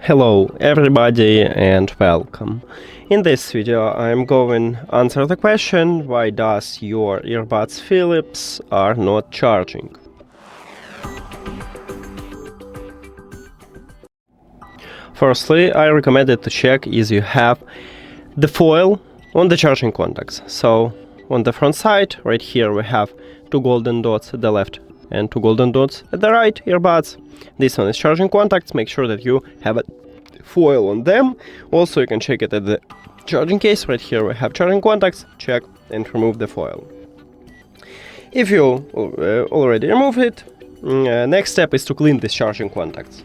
Hello everybody and welcome. In this video I'm going to answer the question why does your earbuds Philips are not charging. Firstly, I recommend to check if you have the foil on the charging contacts. So on the front side, right here we have two golden dots at the left and two golden dots at the right earbuds. This one is charging contacts. Make sure that you have a foil on them. Also, you can check it at the charging case. Right here we have charging contacts. Check and remove the foil. If you already removed it, next step is to clean these charging contacts.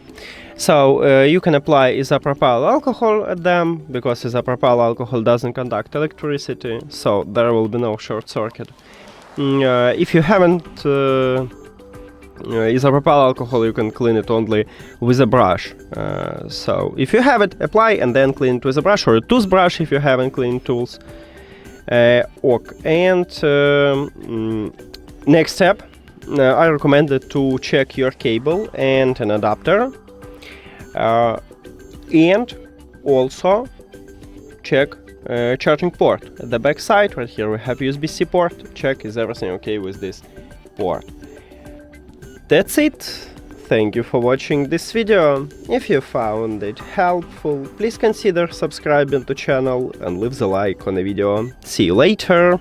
So you can apply isopropyl alcohol at them, because isopropyl alcohol doesn't conduct electricity, so there will be no short circuit. If you haven't isopropyl alcohol, you can clean it only with a brush. So if you have it, apply and then clean it with a brush or a toothbrush if you haven't cleaned tools. Next step, I recommend to check your cable and an adapter. And also check charging port. At the back side, right here we have USB-C port. Check is everything okay with this port. That's it. Thank you for watching this video. If you found it helpful, please consider subscribing to the channel and leave the like on the video. See you later.